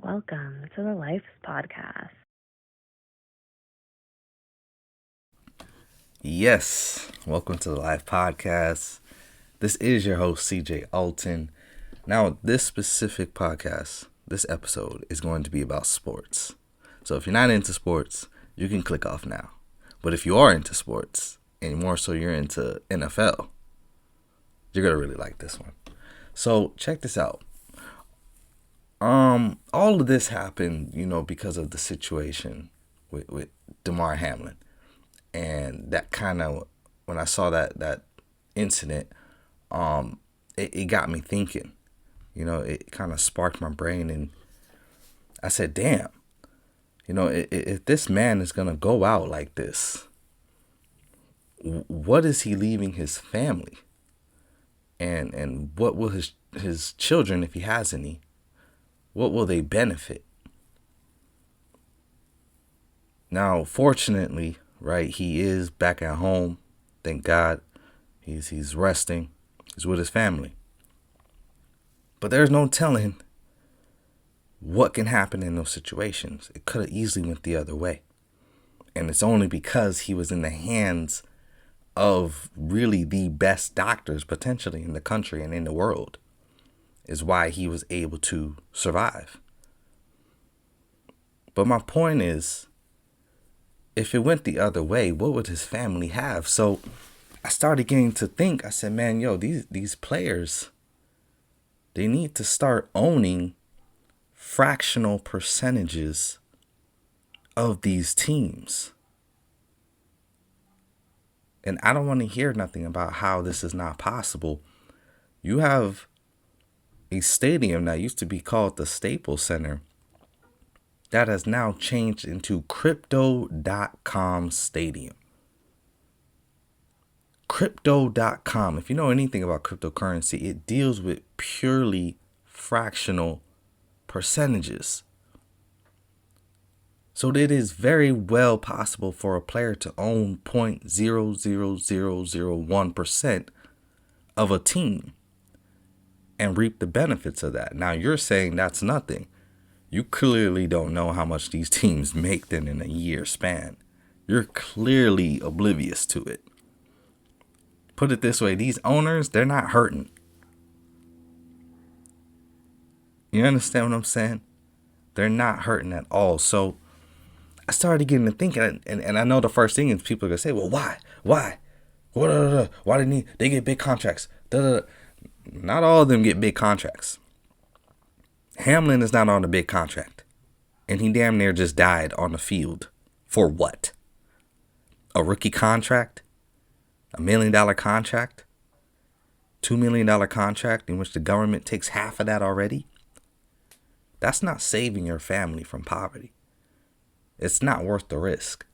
Welcome to the Lyfe podcast. Yes, welcome to the Lyfe podcast. This is your host, CJ Alton. Now, this specific podcast, this episode is going to be about sports. So if you're not into sports, you can click off now. But if you are into sports, and more so you're into NFL, you're going to really like this one. So check this out. All of this happened, because of the situation with Damar Hamlin. And that kind of, when I saw that incident, it got me thinking. It kind of sparked my brain, and I said, damn, if this man is going to go out like this, what is he leaving his family? And what will his children, if he has any, what will they benefit? Now, fortunately, right, he is back at home. Thank God. He's resting. He's with his family. But there's no telling what can happen in those situations. It could have easily went the other way. And it's only because he was in the hands of really the best doctors potentially in the country and in the world is why he was able to survive. But my point is, if it went the other way, what would his family have? So I started getting to think. I said, man, these players, they need to start owning fractional percentages of these teams. And I don't want to hear nothing about how this is not possible. You have a stadium that used to be called the Staples Center that has now changed into Crypto.com Stadium. Crypto.com, if you know anything about cryptocurrency, it deals with purely fractional percentages. So it is very well possible for a player to own 0.00001% of a team and reap the benefits of that. Now, you're saying that's nothing. You clearly don't know how much these teams make then in a year span. You're clearly oblivious to it. Put it this way, these owners, they're not hurting. You understand what I'm saying? They're not hurting at all. So I started getting to thinking, and I know the first thing is people are going to say, well, why? Why do they get big contracts? Not all of them get big contracts. Hamlin is not on a big contract. And he damn near just died on the field. For what? A rookie contract? $1 million contract? $2 million contract in which the government takes half of that already? That's not saving your family from poverty. It's not worth the risk.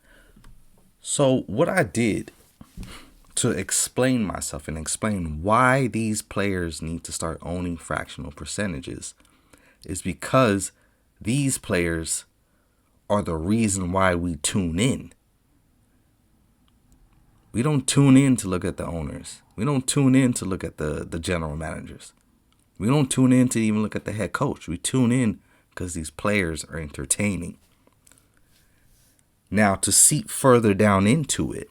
So what I did to explain myself and explain why these players need to start owning fractional percentages is because these players are the reason why we tune in. We don't tune in to look at the owners. We don't tune in to look at the general managers. We don't tune in to even look at the head coach. We tune in because these players are entertaining. Now, to seep further down into it,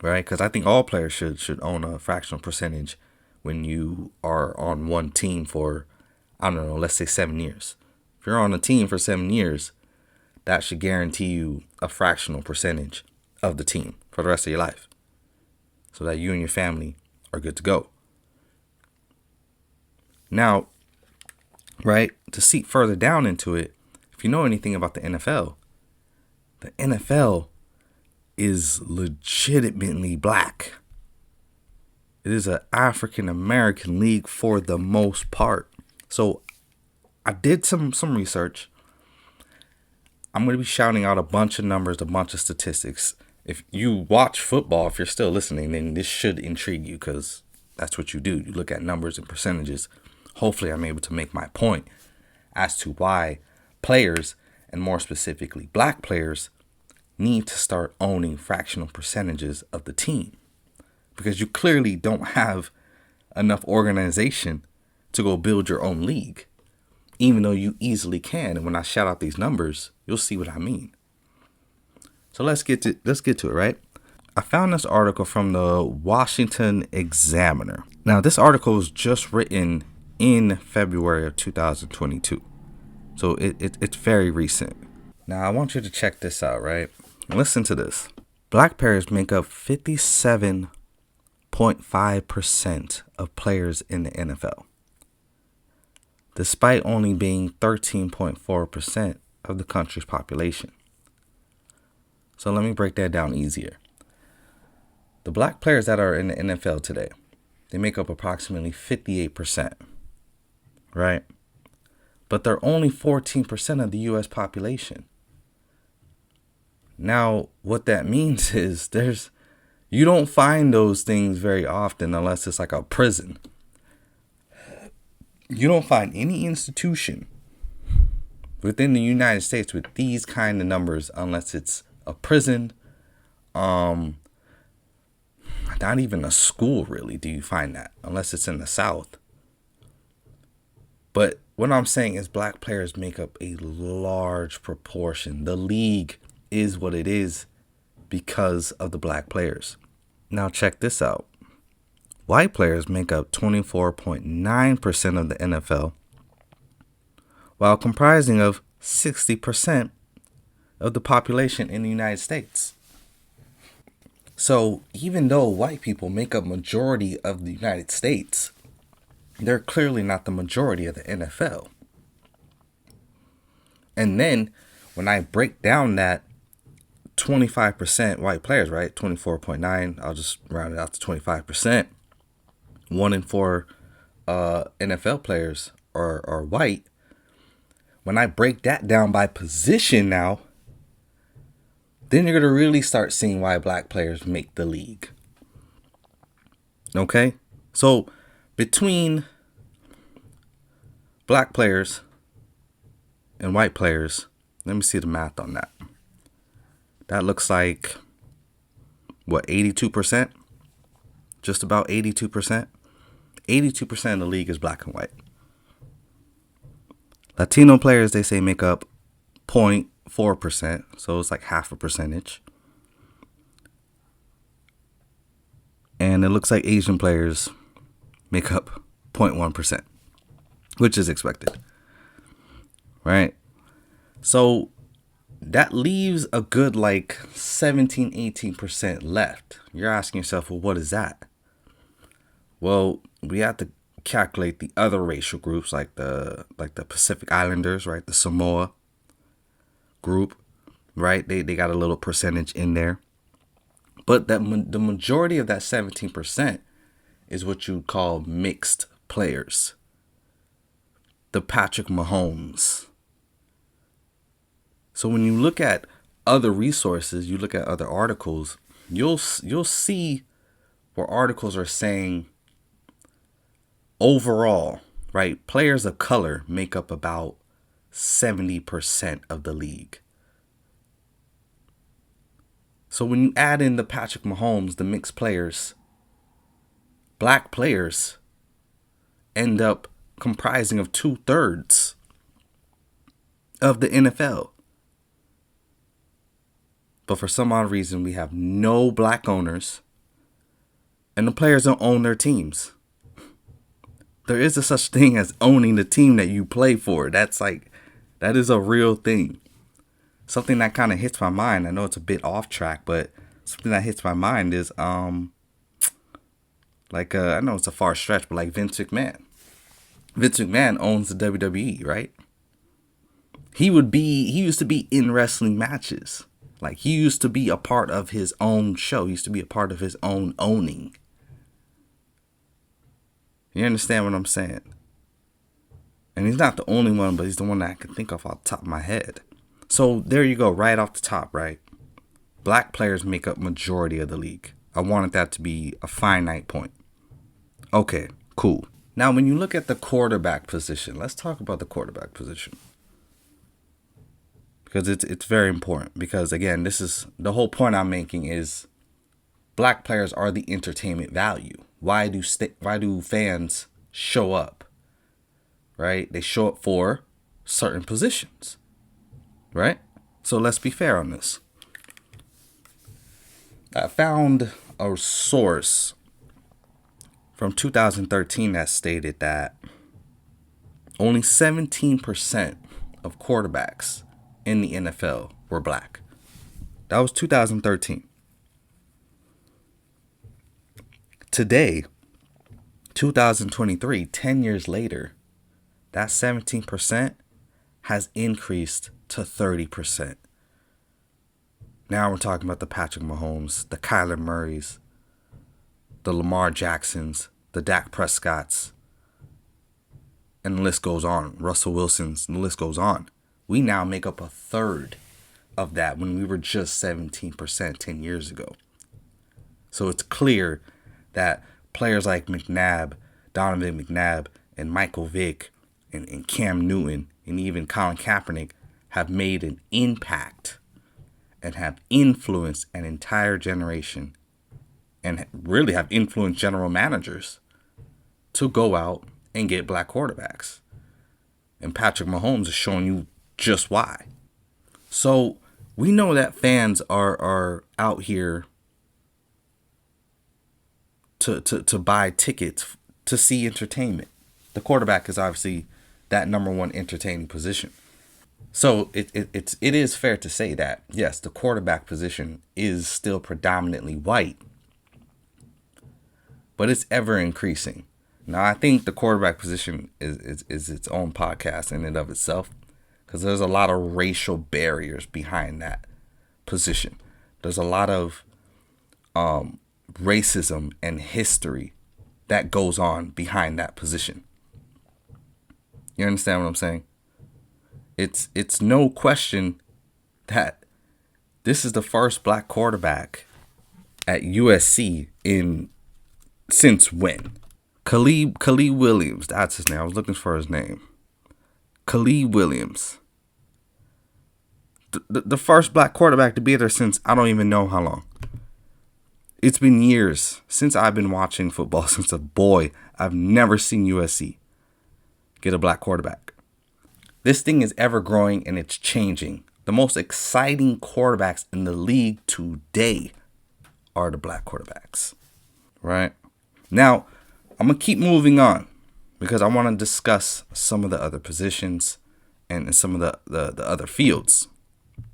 right? Because I think all players should own a fractional percentage when you are on one team for, I don't know, let's say 7 years. If you're on a team for 7 years, that should guarantee you a fractional percentage of the team for the rest of your life so that you and your family are good to go. Now, right, to seep further down into it, if you know anything about the NFL is legitimately black. It is an African American league for the most part. So I did some research. I'm going to be shouting out a bunch of numbers, a bunch of statistics. If you watch football, if you're still listening, then this should intrigue you because that's what you do. You look at numbers and percentages. Hopefully I'm able to make my point as to why players, and more specifically black players, need to start owning fractional percentages of the team. Because you clearly don't have enough organization to go build your own league. even though you easily can. And when I shout out these numbers, you'll see what I mean. So let's get to it, right? I found this article from the Washington Examiner. Now, this article was just written in February of 2022. So it's very recent. Now, I want you to check this out, right? Listen to this. Black players make up 57.5% of players in the NFL, despite only being 13.4% of the country's population. So let me break that down easier. The black players that are in the NFL today, they make up approximately 58%, right? But they're only 14% of the U.S. population. Now, what that means is you don't find those things very often unless it's like a prison. You don't find any institution within the United States with these kind of numbers unless it's a prison, not even a school really do you find that, unless it's in the South. But what I'm saying is black players make up a large proportion. The league is what it is because of the black players. Now check this out. White players make up 24.9% of the NFL, while comprising of 60% of the population in the United States. So even though white people make up majority of the United States, they're clearly not the majority of the NFL. And then when I break down that 25% white players, right? 24.9, I'll just round it out to 25%. 1 in 4 NFL players are white. When I break that down by position now, then you're going to really start seeing why black players make the league. Okay? So between black players and white players, let me see the math on that. That looks like, what, 82%? Just about 82%. 82% of the league is black and white. Latino players, they say, make up 0.4%. So it's like half a percentage. And it looks like Asian players make up 0.1%, which is expected. Right? So that leaves a good like 17, 18% left. You're asking yourself, well, what is that? Well, we have to calculate the other racial groups like the Pacific Islanders, right? The Samoa group, right? They got a little percentage in there. But the majority of that 17% is what you call mixed players. The Patrick Mahomes. So when you look at other resources, you look at other articles, you'll see where articles are saying overall, right, players of color make up about 70% of the league. So when you add in the Patrick Mahomes, the mixed players, black players end up comprising of 2/3 of the NFL. But for some odd reason, we have no black owners, and the players don't own their teams. There is a such thing as owning the team that you play for. That is a real thing. Something that kind of hits my mind. I know it's a bit off track, but something that hits my mind is, I know it's a far stretch, but like Vince McMahon. Vince McMahon owns the WWE, right? He used to be in wrestling matches. Like, he used to be a part of his own show. He used to be a part of his own owning. You understand what I'm saying? And he's not the only one, but he's the one that I can think of off the top of my head. So there you go, right off the top, right? Black players make up majority of the league. I wanted that to be a finite point. Okay, cool. Now, when you look at the quarterback position, let's talk about the quarterback position. Because it's very important. Because again, this is the whole point I'm making is black players are the entertainment value. Why do fans show up? Right? They show up for certain positions, right? So let's be fair on this. I found a source from 2013 that stated that only 17% of quarterbacks in the NFL were black. That was 2013. Today, 2023, 10 years later, that 17% has increased to 30%. Now we're talking about the Patrick Mahomes, the Kyler Murrays, the Lamar Jacksons, the Dak Prescotts, and the list goes on. Russell Wilson's, and the list goes on. We now make up a third of that when we were just 17% 10 years ago. So it's clear that players like Donovan McNabb, and Michael Vick, and Cam Newton, and even Colin Kaepernick have made an impact and have influenced an entire generation and really have influenced general managers to go out and get black quarterbacks. And Patrick Mahomes is showing you just why. So we know that fans are out here to buy tickets to see entertainment. The quarterback is obviously that number one entertaining position. So it is fair to say that, yes, the quarterback position is still predominantly white, but it's ever increasing. Now, I think the quarterback position is its own podcast in and of itself, because there's a lot of racial barriers behind that position. There's a lot of racism and history that goes on behind that position. You understand what I'm saying? It's no question that this is the first black quarterback at USC since when? Khalid Williams, that's his name. I was looking for his name. Khalid Williams. The first black quarterback to be there since I don't even know how long. It's been years since I've been watching football. Since a boy, I've never seen USC get a black quarterback. This thing is ever growing and it's changing. The most exciting quarterbacks in the league today are the black quarterbacks. Right? Now, I'm going to keep moving on because I want to discuss some of the other positions and some of the other fields.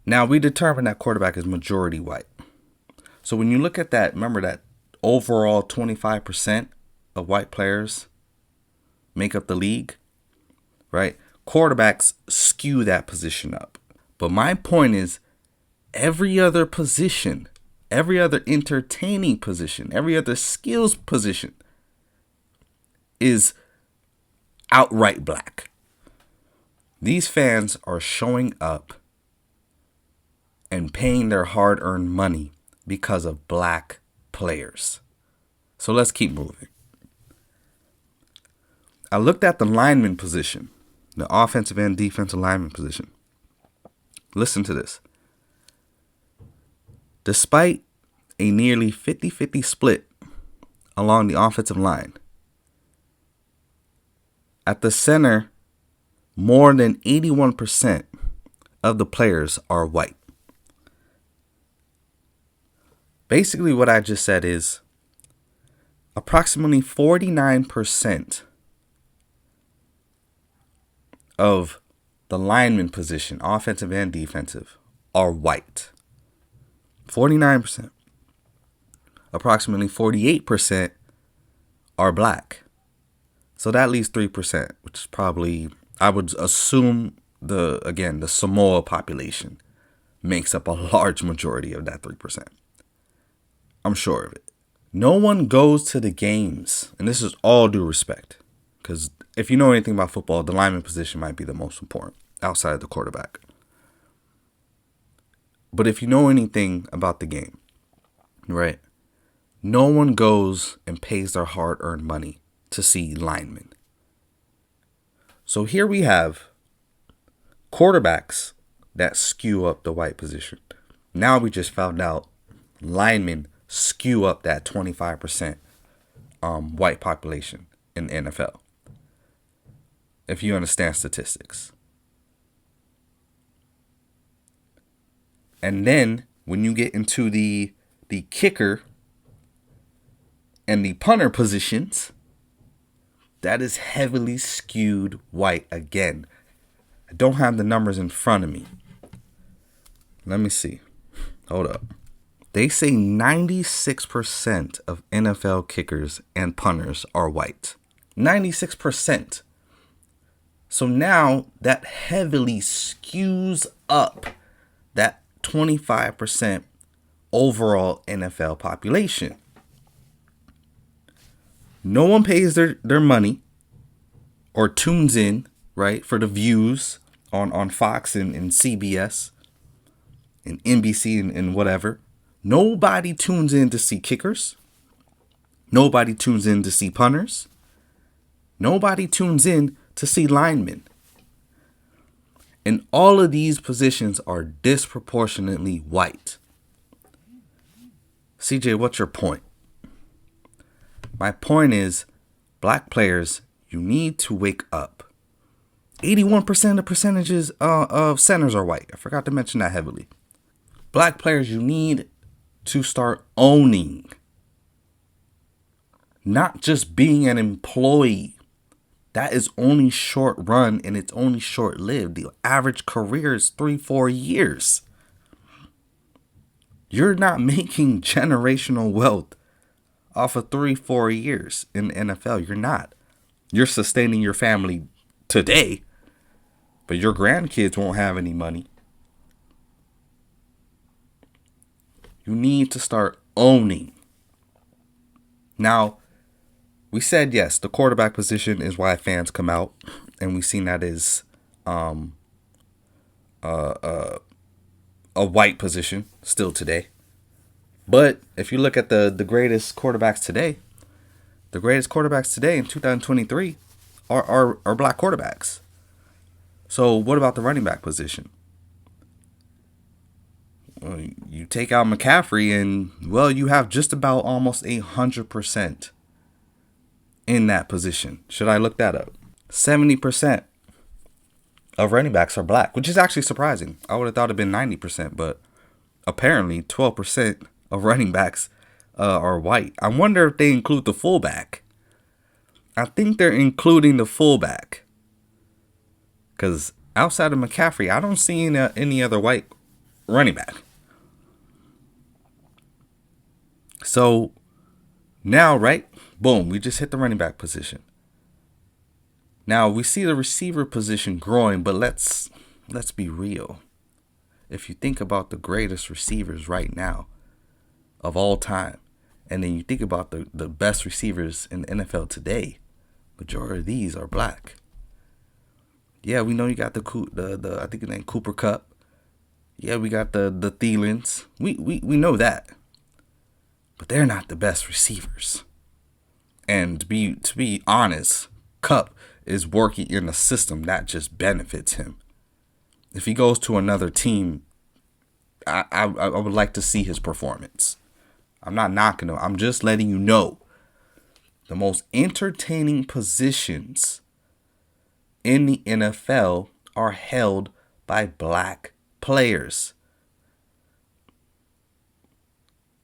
Now, we determined that quarterback is majority white. So when you look at that, remember that overall 25% of white players make up the league, right? Quarterbacks skew that position up. But my point is, every other position, every other entertaining position, every other skills position is outright black. These fans are showing up and paying their hard-earned money because of black players. So let's keep moving. I looked at the lineman position, the offensive and defensive lineman position. Listen to this. Despite a nearly 50-50 split along the offensive line, at the center, more than 81% of the players are white. Basically, what I just said is approximately 49% of the lineman position, offensive and defensive, are white. 49%. Approximately 48% are black. So that leaves 3%, which is probably, I would assume, the Samoa population makes up a large majority of that 3%. I'm sure of it. No one goes to the games, and this is all due respect, because if you know anything about football, the lineman position might be the most important outside of the quarterback. But if you know anything about the game, right, no one goes and pays their hard-earned money to see linemen. So here we have quarterbacks that skew up the white position. Now we just found out linemen skew up that 25% white population in the NFL. If you understand statistics. And then when you get into the kicker and the punter positions, that is heavily skewed white again. I don't have the numbers in front of me. Let me see. Hold up. They say 96% of NFL kickers and punters are white. 96%. So now that heavily skews up that 25% overall NFL population. No one pays their money or tunes in, right, for the views on Fox and CBS and NBC and whatever. Nobody tunes in to see kickers. Nobody tunes in to see punters. Nobody tunes in to see linemen. And all of these positions are disproportionately white. CJ, what's your point? My point is, black players, you need to wake up. 81% of percentages of centers are white. I forgot to mention that heavily. Black players, you need to start owning. Not just being an employee. That is only short run and it's only short lived. The average career is 3-4 years. You're not making generational wealth off of 3-4 years in the NFL. You're not. You're sustaining your family today, but your grandkids won't have any money. You need to start owning. Now, we said, yes, the quarterback position is why fans come out, and we've seen that is a white position still today. But if you look at the greatest quarterbacks today, the greatest quarterbacks today in 2023 are black quarterbacks. So what about the running back position? Well, you take out McCaffrey and, well, you have just about almost 100% in that position. Should I look that up? 70% of running backs are black, which is actually surprising. I would have thought it'd been 90%, but apparently 12% of running backs are white. I wonder if they include the fullback. I think they're including the fullback. Because outside of McCaffrey, I don't see any other white running back. So now, right? Boom, we just hit the running back position. Now we see the receiver position growing, but let's be real. If you think about the greatest receivers right now of all time, and then you think about the best receivers in the NFL today, majority of these are black. Yeah, we know you got the I think his name Cooper Kupp. Yeah, we got the Thielens. We know that. But they're not the best receivers. And to be honest, Kupp is working in a system that just benefits him. If he goes to another team, I would like to see his performance. I'm not knocking him. I'm just letting you know the most entertaining positions in the NFL are held by black players.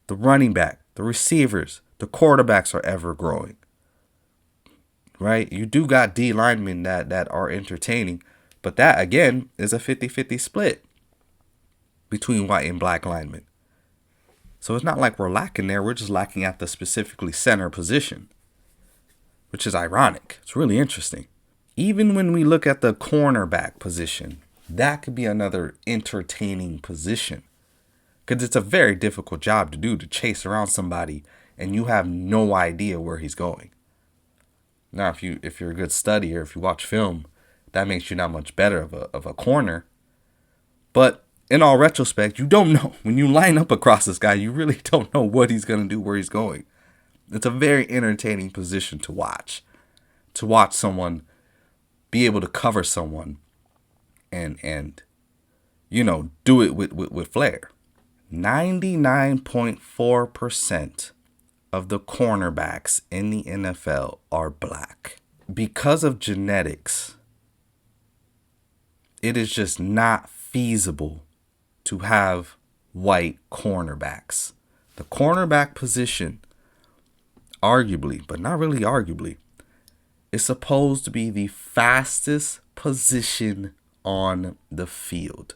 The running back, the receivers, the quarterbacks are ever growing. Right? You do got D linemen that are entertaining, but that again is a 50-50 split between white and black linemen. So it's not like we're lacking there. We're just lacking at the specifically center position, which is ironic. It's really interesting. Even when we look at the cornerback position, that could be another entertaining position because it's a very difficult job to do, to chase around somebody and you have no idea where he's going. Now, if you're a good studier, if you watch film, that makes you not much better of a corner. But in all retrospect, you don't know. When you line up across this guy, you really don't know what he's going to do, where he's going. It's a very entertaining position to watch. To watch someone be able to cover someone and do it with flair. 99.4% of the cornerbacks in the NFL are black. Because of genetics, it is just not feasible to have white cornerbacks. The cornerback position, arguably, but not really arguably, is supposed to be the fastest position on the field.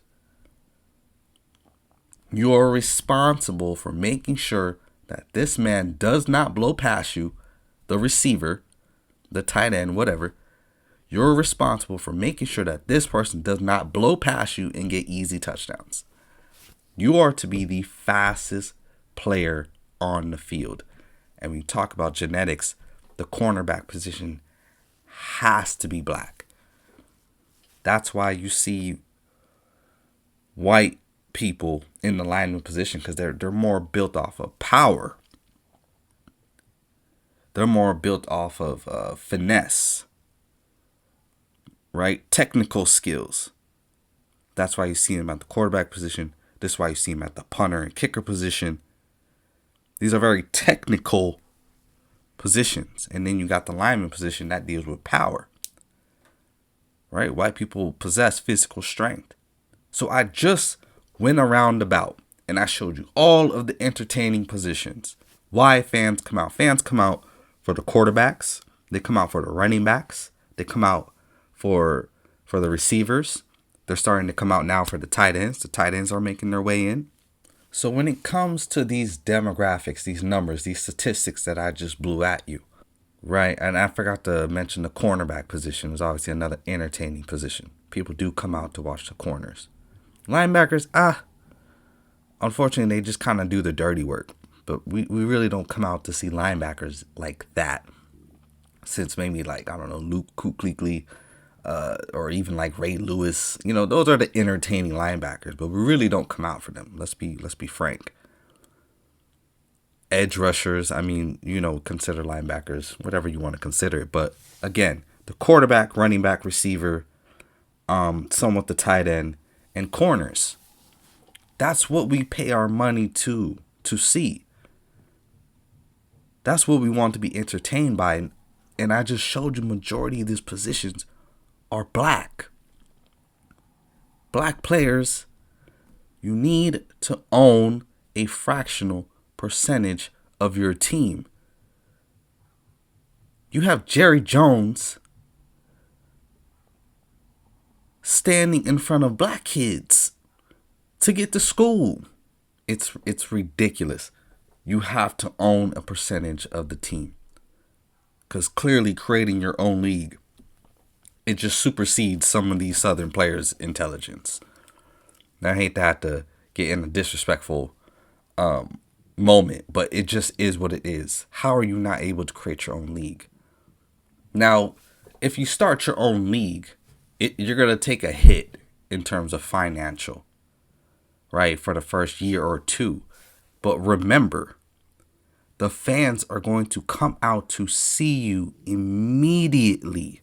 You are responsible for making sure that this man does not blow past you, the receiver, the tight end, whatever. You're responsible for making sure that this person does not blow past you and get easy touchdowns. You are to be the fastest player on the field. And when you talk about genetics, the cornerback position has to be black. That's why you see white people in the lineman position, because they're more built off of power. They're more built off of finesse, right? Technical skills. That's why you see them at the quarterback position. That's why you see them at the punter and kicker position. These are very technical positions. And then you got the lineman position that deals with power, right? White people possess physical strength. So I just went around about and I showed you all of the entertaining positions. Why fans come out. Fans come out for the quarterbacks. They come out for the running backs. They come out for the receivers. They're starting to come out now for the tight ends. The tight ends are making their way in. So when it comes to these demographics, these numbers, these statistics that I just blew at you, right? And I forgot to mention the cornerback position is obviously another entertaining position. People do come out to watch the corners. Linebackers, unfortunately, they just kind of do the dirty work. But we really don't come out to see linebackers like that. Since maybe like, I don't know, Luke Kuechly, or even like Ray Lewis. You know, those are the entertaining linebackers. But we really don't come out for them. Let's be frank. Edge rushers, I mean, you know, consider linebackers, whatever you want to consider it. But again, the quarterback, running back, receiver, somewhat the tight end, and corners. That's what we pay our money to see. That's what we want to be entertained by. And I just showed you majority of these positions are black. Black players, you need to own a fractional percentage of your team. You have Jerry Jones standing in front of black kids to get to school. It's ridiculous. You have to own a percentage of the team. Because clearly creating your own league, it just supersedes some of these Southern players' intelligence. Now, I hate to have to get in a disrespectful moment, but it just is what it is. How are you not able to create your own league? Now, if you start your own league, you're going to take a hit in terms of financial, right, for the first year or two. But remember, the fans are going to come out to see you immediately.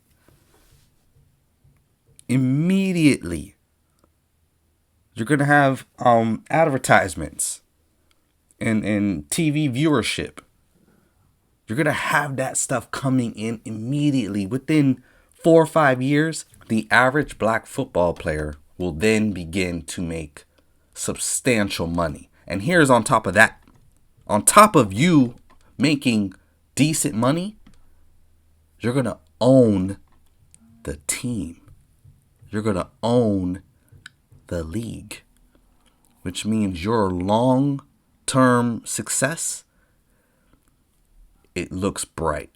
Immediately. You're going to have advertisements and TV viewership. You're going to have that stuff coming in immediately. Within 4 or 5 years, the average black football player will then begin to make substantial money. And here's on top of that. On top of you making decent money, you're going to own the team. You're going to own the league, which means your long-term success, it looks bright.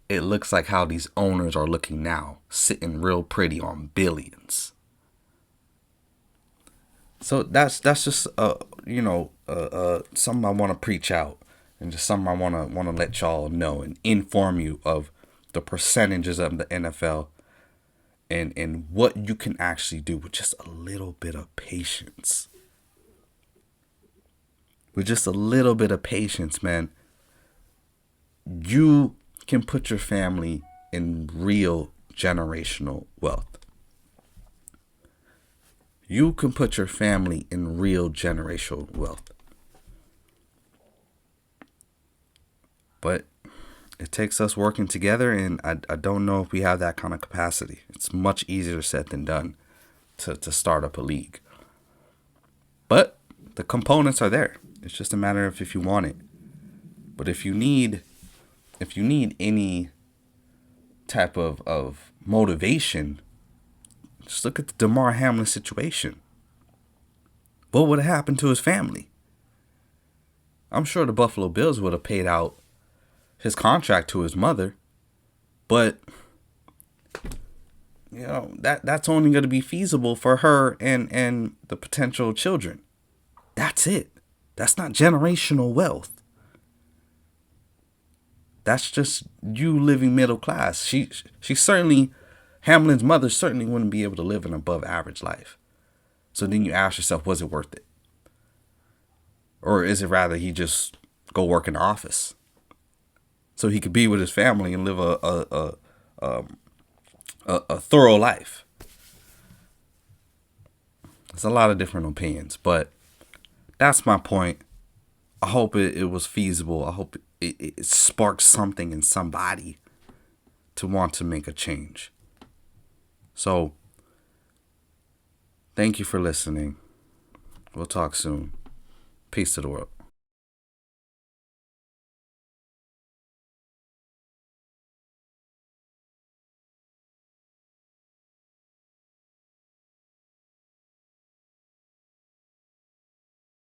It looks like how these owners are looking now, sitting real pretty on billions. So that's just something I want to preach out, and just something I want to let y'all know and inform you of the percentages of the NFL and what you can actually do with just a little bit of patience. With just a little bit of patience, man, you can put your family in real generational wealth. You can put your family in real generational wealth. But it takes us working together, and I don't know if we have that kind of capacity. It's much easier said than done to start up a league. But The components are there. It's just a matter of if you want it. But if you need any type of motivation, just look at the Damar Hamlin situation. What would have happened to his family? I'm sure the Buffalo Bills would have paid out his contract to his mother, but that's only going to be feasible for her and the potential children. That's it. That's not generational wealth. That's just you living middle class. She certainly, Hamlin's mother certainly wouldn't be able to live an above average life. So then you ask yourself, was it worth it? Or is it rather he just go work in the office so he could be with his family and live a thorough life? There's a lot of different opinions, but that's my point. I hope it was feasible. I hope it sparked something in somebody to want to make a change. So, thank you for listening. We'll talk soon. Peace to the world.